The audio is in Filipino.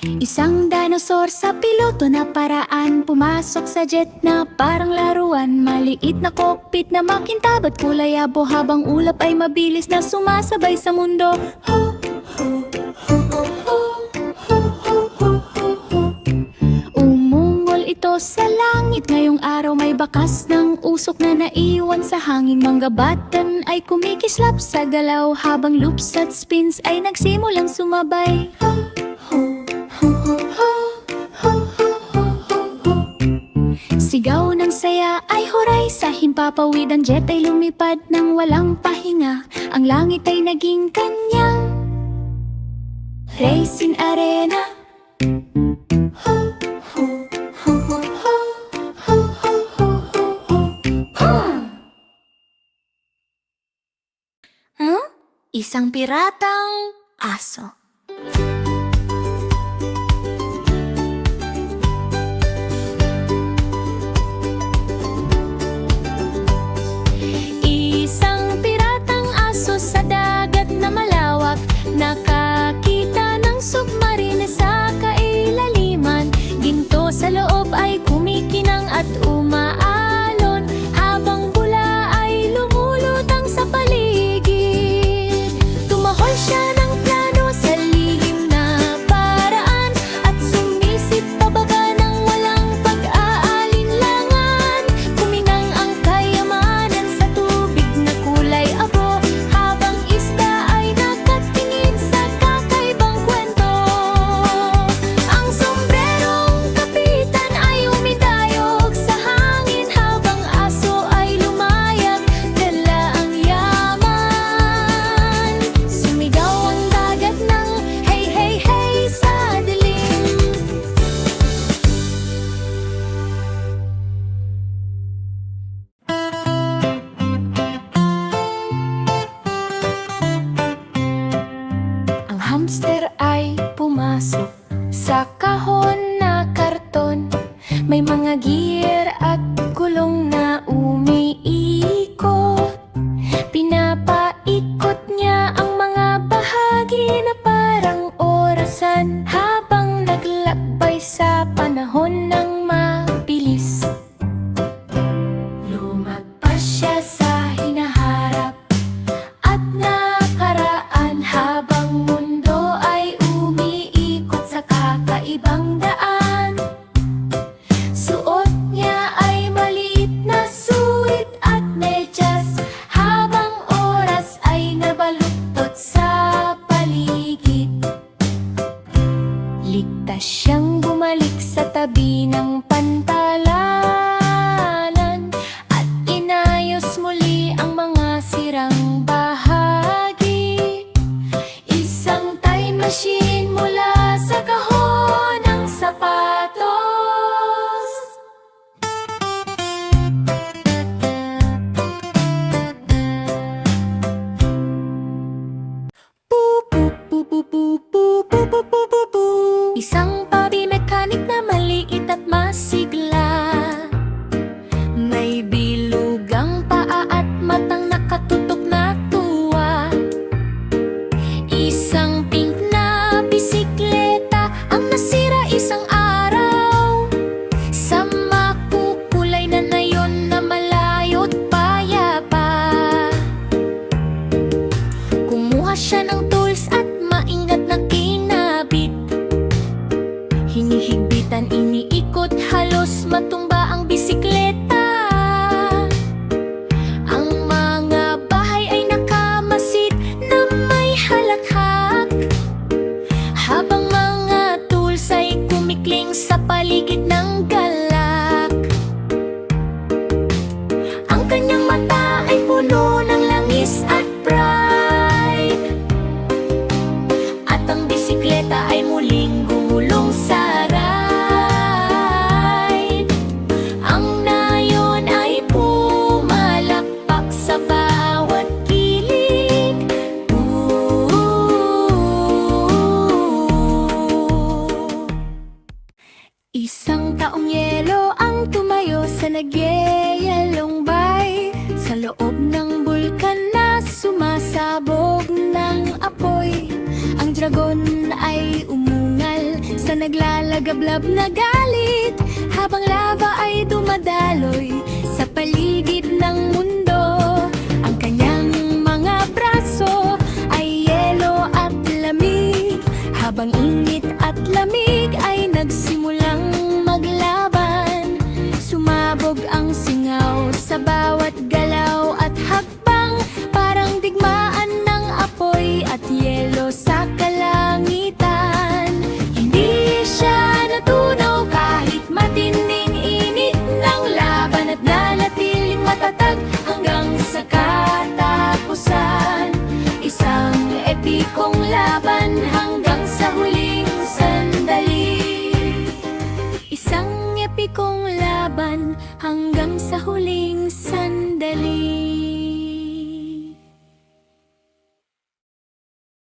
Isang dinosaur sa piloto na paraan, pumasok sa jet na parang laruan. Maliit na cockpit na makintabang kulay abo, habang ulap ay mabilis na sumasabay sa mundo. Ho, ho, ho, ho, ho, ho, ho, ho, ho, ho. Umungol ito sa langit, ngayong araw may bakas ng usok na naiwan sa hangin. Manggabatan ay kumikislap sa galaw, habang loops at spins ay nagsimulang sumabay. Ho, ho, ho, ho, ho, ho, ho, ho, ho, ho. Sigaw ng saya ay huray sa himpapawid, ang jet ay lumipad ng walang pahinga. Ang langit ay naging kanyang racing arena. Ho, ho, ho, ho, ho, ho, ho, ho, ho, ho. Huh? Isang piratang aso. Isang piratang aso sa dagat na malawak, nakakita ng submarine sa kailaliman. Ginto sa loob ay kumikinang at umaalon, habang bula ay lumulutang sa paligid. Tumahol siya ng plano sa lihim na paraan, at sumisid pabaga ng walang pag-aalinlangan. Kuminang ang kayamanan sa tubig na kulay abo, habang isda ay nakatingin sa kakaibang kwento. Ang sombrerong kapitan ay umidayog sa hangin, habang aso ay lumayag, dala ang yaman. Sumigaw ang dagat ng hey, hey, hey sa dilim. Ang hamster ay pumasok sa kahon na karton. May mga gear at gulong na umiikot. Pinapaikot niya ang mga bahagi na parang orasan, habang naglakbay sa panahon ng mabilis. Lumagpas siya sa hinaharap at nakaraan, habang mundo ay umiikot sa kakaibang daan. Suot niya ay maliit na suit at medyas, habang oras ay nabaluktot sa paligid. Ligtas siyang bumalik sa tabi ng pantalanan, at inayos muli ang mga sirang bahagi. Isang time machine mula sa kahon ng sapatos. Isang pabi-mechanic na maliit at masigla, may bilugang paa at matang nakatutok na tuwa. Isang pink na bisikleta ang nasira isang araw, sa makukulay na nayon na malayo't payapa. Kumuha siya ng tools at maingat na kinabit. Hinihigpitan, iniikot, halos matumba ang bisikleta. Ang mga bahay ay nakamasid na may halakhak, habang mga tools ay kumikling sa paligid ng galak. Ang kanyang mata ay puno ng langis at pride, at ang bisikleta ay muling gumulong sa ride. Ang nayon ay pumalakpak sa bawat kilig. Isang taong yelo ang tumayo sa nagyeyelong bay, sa loob ng bulkan na sumasabog ng apoy. Ang dragon ay umungal sa naglalagablab na galit, habang lava ay dumadaloy sa paligid ng mundo. Ang kanyang mga braso ay yelo at lamig, habang init at lamig ay nagsimulang maglaban. Sumabog ang singaw sa bawat galaw at hakbang, parang digmaan ng apoy at yelo sa kalangitan. Hindi siya natunaw kahit matinding init ng laban, at nanatiling matatag hanggang sa katapusan. Isang epikong laban hanggang sa huling sandali. Isang epikong laban hanggang sa huling sandali.